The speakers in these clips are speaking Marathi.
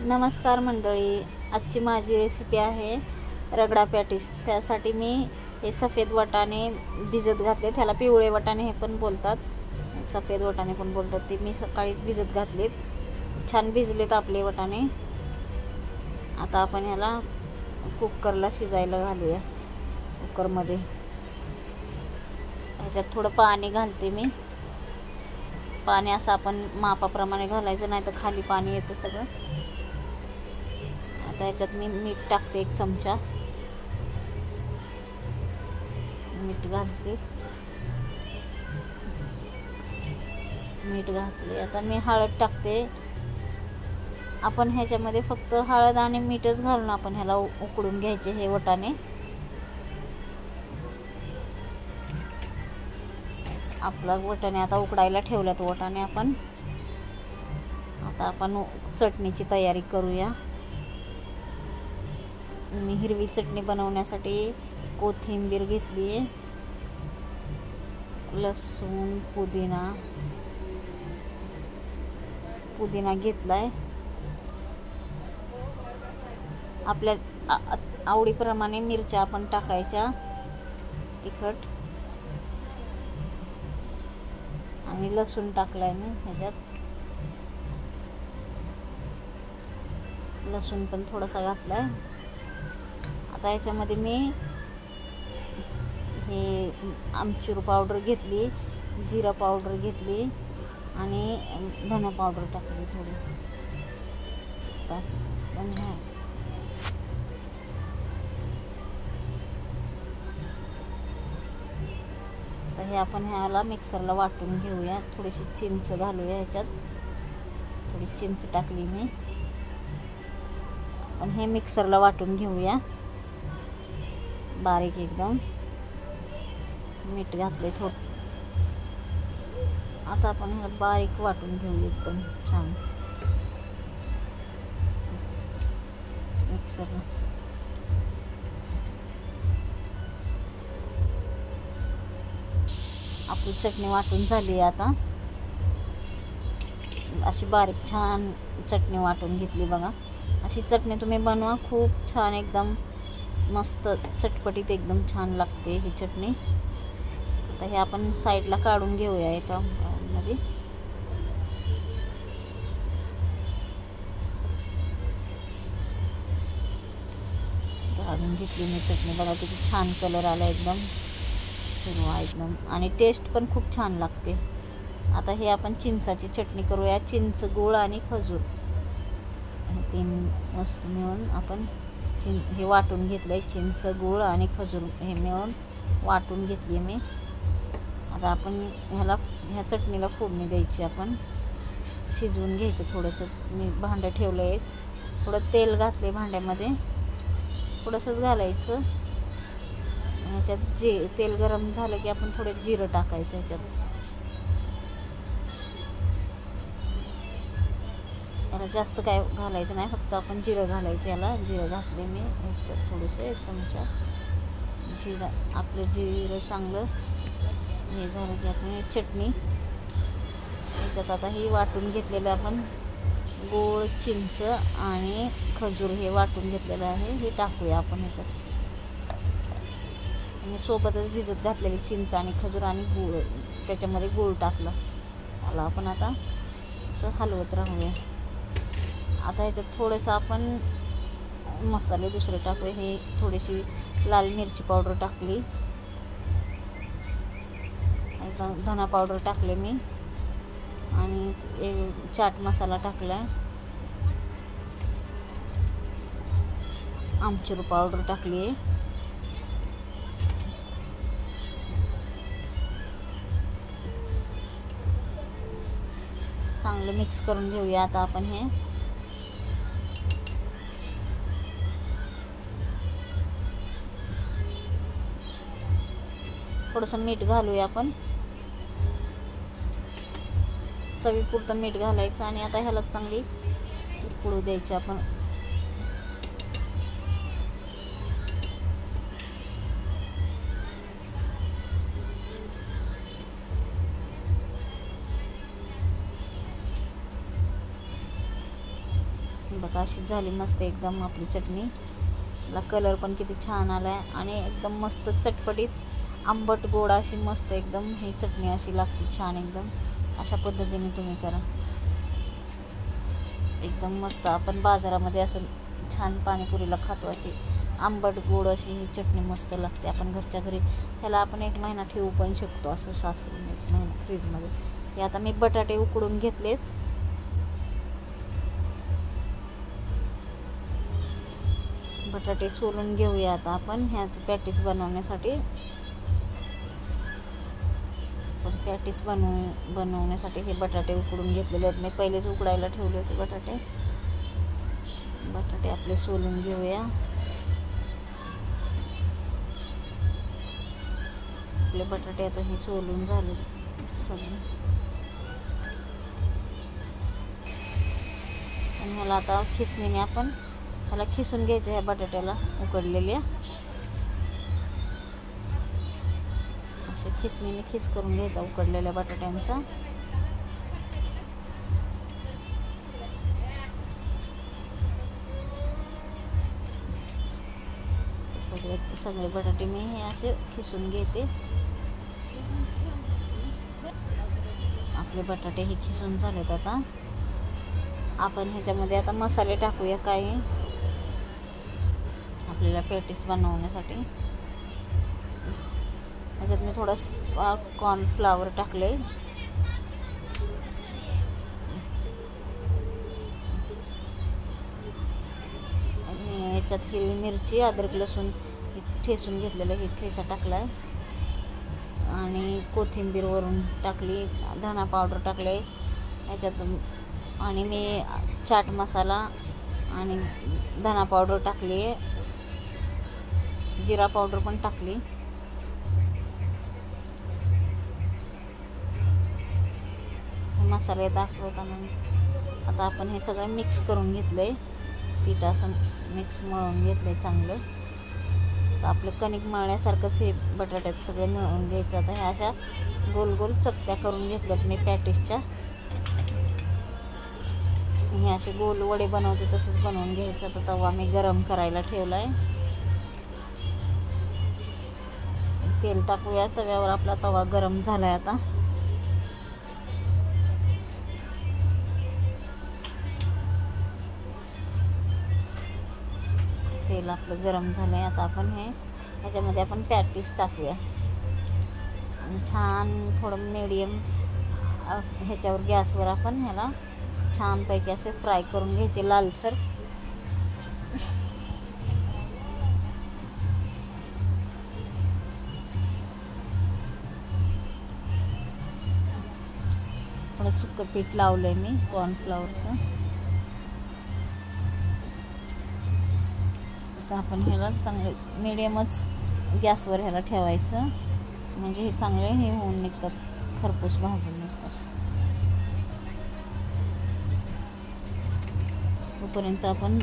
नमस्कार मंडळी, आजची माझी रेसिपी आहे रगडा पॅटीस। त्यासाठी मी हे सफेद वाटाणे भिजत घातले, त्याला पिवळे वाटाणे हे पण बोलतात, सफेद वाटाणे पण बोलतात। ते मी सकाळी भिजत घातलेत, छान भिजलेत आपले वाटाणे। आता आपण ह्याला कुकरला शिजायला घालूया। कुकरमध्ये ह्याच्यात थोडं पाणी घालते मी। पाणी असं आपण मापाप्रमाणे घालायचं, नाही तर खाली पाणी येतं सगळं। आता ह्याच्यात मी मीठ टाकते, 1 चमचा मीठ घालते। मीठ घातले, आता मी हळद टाकते। आपण ह्याच्यामध्ये फक्त हळद आणि मीठच घालून आपण ह्याला उकडून घ्यायचे हे वाटाणे। आपला वाटाणे आता उकडायला ठेवल्यात वाटाणे आपण। आता आपण चटणीची तयारी करूया। मी हिरवी चटणी बनवण्यासाठी कोथिंबीर घेतली आहे, लसूण, पुदिना घेतलाय। आपल्या आवडीप्रमाणे मिरच्या आपण टाकायच्या, तिखट, आणि लसूण टाकलाय मी ह्याच्यात। लसूण पण थोडासा घातलाय। आता ह्याच्यामध्ये मी हे आमचूर पावडर घेतली, जिरा पावडर घेतली आणि धना पावडर टाकली थोडी। तर हे आपण ह्याला मिक्सरला वाटून घेऊया। थोडीशी चिंच घालूया ह्याच्यात, थोडी चिंच टाकली मी। पण हे मिक्सरला वाटून घेऊया बारीक एकदम। मीठ घातले थोडं। आता आपण ह्याला बारीक वाटून घेऊ एकदम छान मिक्सरला। आपली चटणी वाटून झाली। आता अशी बारीक छान चटणी वाटून घेतली बघा। अशी चटणी तुम्ही बनवा, खूप छान, एकदम मस्त चटपटीत एकदम छान लागते ही चटणी। आता हे आपण साईडला काढून घेऊया एका मध्ये। काढून घेतली मी चटणी बघा, किती छान कलर आला एकदम हिरवा एकदम, आणि टेस्ट पण खूप छान लागते। आता हे आपण चिंचाची चटणी करूया। चिंच, गूळ आणि खजूर हे 3 वस्तू मिळून आपण हे वाटून घेतलंय। चिंच, गूळ आणि खजूर हे मिळून वाटून घेतली मी। आता आपण ह्या चटणीला फोडणी द्यायची, आपण शिजवून घ्यायचं थोडंसं। मी भांडं ठेवलं आहे, थोडं तेल घातले भांड्यामध्ये, थोडंसंच घालायचं। ह्याच्यात तेल गरम झालं की आपण थोडं जिरं टाकायचं ह्याच्यात। याला जास्त काय घालायचं नाही, फक्त आपण जिरं घालायचं याला। जिरं घातले मी ह्याच्यात थोडंसं, 1 चमचा जिरं। आपलं जिरं चांगलं हे झालं की आपण चटणी ह्याच्यात आता ही वाटून घेतलेलं आपण गूळ, चिंच आणि खजूर हे वाटून घेतलेलं आहे, हे टाकूया आपण ह्याच्यात। मी सोबतच भिजत घातलेली चिंच आणि खजूर आणि गूळ, त्याच्यामध्ये गूळ टाकला। त्याला आपण आता असं हलवत राहूया। आता ह्याच्यात थोडंसं आपण मसाले दुसरे टाकूया। हे थोडीशी लाल मिरची पावडर टाकली, धना पावडर टाकले मी, आणि चाट मसाला टाकला, आमचूर पावडर टाकली। चांगलं मिक्स करून घेऊया आता आपण हे। थोडंसं मीठ घालूया आपण, चवीपुरतं मीठ घालायचं। आणि आता ह्याला चांगली उकळू द्यायची आपण। बघा अशी झाली मस्त एकदम आपली चटणी. ला कलर पण किती छान आला आहे आणि एकदम मस्त चटपटीत आंबट गोड अशी मस्त एकदम ही चटणी अशी लागते छान एकदम. अशा पद्धतीने तुम्ही करा एकदम मस्त. आपण बाजारामध्ये असं छान पाणीपुरीला खातो अशी आंबट गोड अशी ही चटणी मस्त लागते. आपण घरच्या घरी ह्याला आपण 1 महिना ठेवू पण शकतो असं सासून 1 महिना फ्रीजमध्ये. हे आता मी बटाटे उकडून घेतलेत. बटाटे सोलून घेऊया आता आपण ह्याच पॅटीस बनवण्यासाठी. पण पॅटीस बनवण्यासाठी हे बटाटे उकडून घेतलेले आहेत. मी पहिलेच उकडायला ठेवले होते बटाटे. बटाटे आपले सोलून घेऊया. आपले बटाटे आता हे सोलून झाले सगळे. आणि ह्याला आता खिसणीने आपण ह्याला खिसून घ्यायचं ह्या बटाट्याला उकडलेल्या. असे खिसणीने खिस करून घ्यायचा उकडलेल्या बटाट्यांचा. सगळे बटाटे मी हे असे खिसून घेते. आपले बटाटे हे खिसून झालेत. आता आपण ह्याच्यामध्ये आता मसाले टाकूया काही आपल्याला पॅटीस बनवण्यासाठी. ह्याच्यात मी थोडं कॉर्नफ्लावर टाकले. आणि ह्याच्यात हिरवी मिरची अद्रक लसूण ठेसून घेतलेलं हे ठेसा टाकलाय. आणि कोथिंबीर वरून टाकली. धना पावडर टाकले ह्याच्यात. आणि मी चाट मसाला आणि धना पावडर टाकली आहे. जिरा पावडर पण टाकली. मसाले दाखवताना आता आपण हे सगळं मिक्स करून घेतलंय. पीठ असं मिक्स मळून घेतलंय चांगलं. तर आपलं कणिक मळण्यासारखंच हे बटाट्यात सगळं मिळवून घ्यायचं. आता ह्या अशा गोल गोल चकत्या करून घेतल्यात मी पॅटीसच्या. हे असे गोल वडे बनवते तसंच बनवून घ्यायचं. आता तवा मी गरम करायला ठेवलाय. तेल टाकूया तव्यावर. आपला तवा गरम झालाय. आता तेल आपलं गरम झालंय. आता आपण ह्याच्यामध्ये आपण पॅटीस टाकूया. आणि छान थोडं मीडियम ह्याच्यावर गॅसवर आपण ह्याला छानपैकी असे फ्राय करून घ्यायचे लालसर. थोडं सुकं पीठ लावलंय मी कॉर्नफ्लॉवरचं. तर आपण ह्याला चांगलं मीडियमच गॅसवर ह्याला ठेवायचं. म्हणजे हे चांगले हे होऊन निघतात, खरपूस भाजून निघतात. तोपर्यंत आपण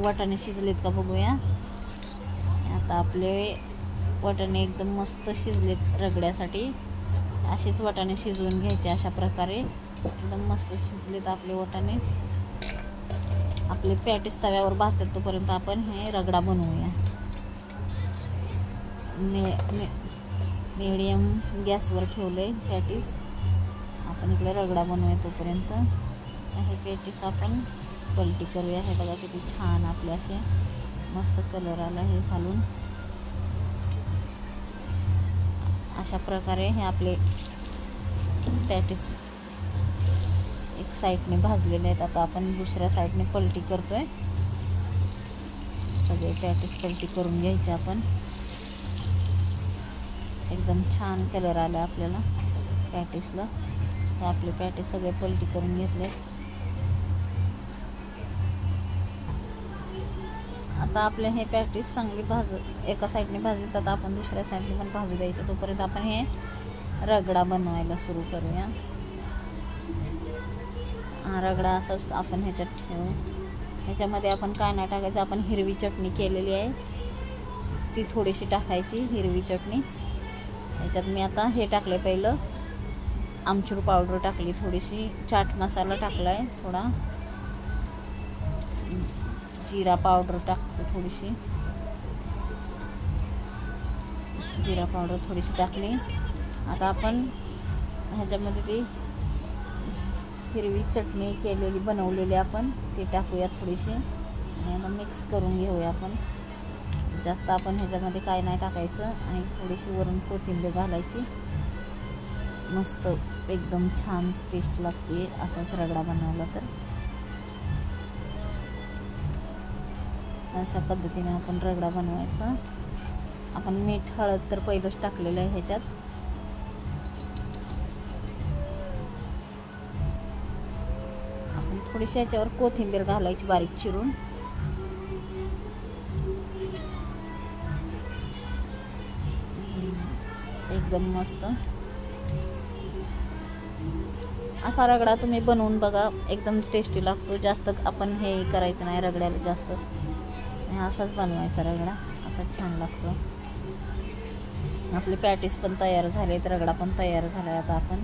वाटाणे शिजलेत का बघूया. आता आपले वाटाणे एकदम मस्त शिजलेत रगड्यासाठी. असेच वाटाणे शिजवून घ्यायचे अशा प्रकारे. एकदम मस्त शिजलेत आपले वाटाणे. आपले पॅटीस तव्यावर भाजतात तोपर्यंत आपण हे रगडा बनवूया. मीडियम गॅसवर ठेवले पॅटीस. आपण इकडे रगडा बनवूया तोपर्यंत. हे पॅटीस आपण पलटी करूया. हे बघा किती छान आपले असे मस्त कलर आला हे घालून. अशा प्रकारे हे आपले पॅटीस एक साईडने भाजलेले आहेत. आता आपण दुसऱ्या साईडने पलटी करतोय. सगळे पॅटीस पलटी करून घ्यायचे आपण. एकदम छान कलर आला आपल्याला पॅटीसला. हे आपले पॅटीस सगळे पलटी करून घेतले. आता आपले हे पॅटीस चांगली एका साईडने भाजतात. आता आपण दुसऱ्या साईडने पण भाजू द्यायचं. तोपर्यंत आपण हे रगडा बनवायला सुरू करूया. रगडा असाच आपण ह्याच्यात ठेवू. ह्याच्यामध्ये आपण काय नाही टाकायचं. आपण हिरवी चटणी केलेली आहे ती थोडीशी टाकायची, हिरवी चटणी. ह्याच्यात मी आता हे टाकलं. पहिलं आमचूर पावडर टाकली थोडीशी. चाट मसाला टाकला आहे थोडा. जिरा पावडर टाकते थोडीशी, जिरा पावडर थोडीशी टाकली. आता आपण ह्याच्यामध्ये ती हिरवी चटणी केलेली बनवलेली आपण ती टाकूया थोडीशी आणि आता मिक्स करून घेऊया आपण. जास्त आपण ह्याच्यामध्ये काय नाही टाकायचं आणि थोडीशी वरून कोथिंबीर घालायची. मस्त एकदम छान टेस्ट लागते असाच रगडा बनवला तर. अशा पद्धतीने आपण रगडा बनवायचा. आपण मीठ हळद तर पहिलंच टाकलेलं आहे ह्याच्यात. आपण थोडीशी ह्याच्यावर कोथिंबीर घालायची बारीक चिरून. एकदम मस्त असा रगडा तुम्ही बनवून बघा, एकदम टेस्टी लागतो. जास्त आपण हे करायचं नाही रगड्याला जास्त, असाच बनवायचा रगडा, असाच छान लागतो. आपले पॅटीस पण तयार झाले, रगडा पण तयार झाला. आता आपण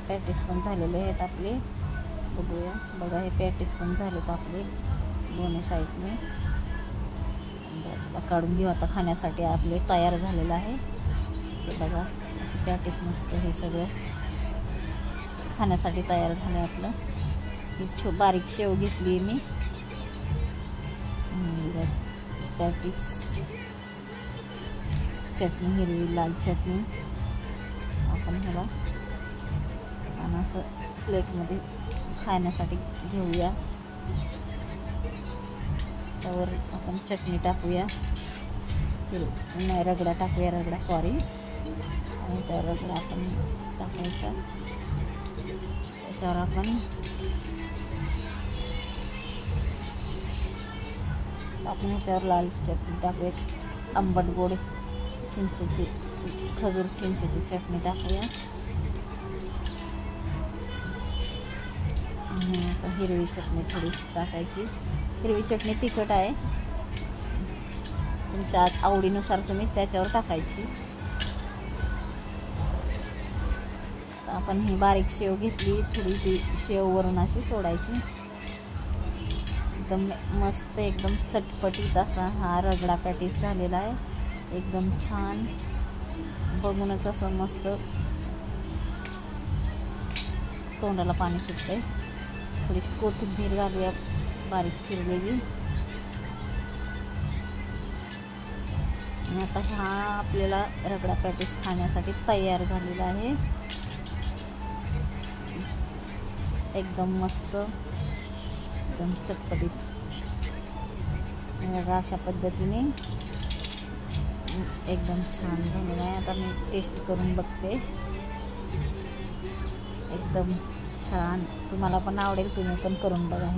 पॅटीस पण झालेले आहेत आपले, बघूया. बघा हे पॅटीस पण झालेत आपले दोन्ही साईडने. काढून घेऊ आता, खाण्यासाठी आपले तयार झालेलं आहे. ते बघा असे पॅटीस मस्त हे सगळं खाण्यासाठी तयार झालं आहे आपलं. ही बारीक शेव घेतली मी, पॅटीस, चटणी हिरवी लाल चटणी. आपण ह्याला छान असं प्लेटमध्ये खाण्यासाठी घेऊया. त्यावर आपण चटणी टाकूया, नाही रगडा टाकूया, रगडा सॉरी. आणि ह्याच्यावर रगडा आपण टाकायचा. त्याच्यावर आपण ह्याच्यावर लाल चटणी टाकूया, आंबट गोड चिंचेची, खजूर चिंचेची चटणी टाकूया. आणि आता हिरवी चटणी थोडीशी टाकायची. हिरवी चटणी तिखट आहे, तुमच्या आवडीनुसार तुम्ही त्याच्यावर टाकायची. आपण ही बारीक शेव घेतली, थोडी ती शेव वरून अशी सोडायची. एकदम मस्त एकदम चटपटीत असा हा रगडा पॅटीस झालेला आहे. एकदम छान, बघूनच असं मस्त तोंडाला पाणी सुटतंय. थोडीशी कोथिंबीर घालूया बारीक चिरलेली. आणि आता हा आपल्याला रगडा पॅटीस खाण्यासाठी तयार झालेला आहे. एकदम मस्त, एकदम चटपटीत रगडा अशा पद्धतीने एकदम छान झालेला आहे. आता मी टेस्ट करून बघते. एकदम छान, तुम्हाला पण आवडेल, तुम्ही पण करून बघा.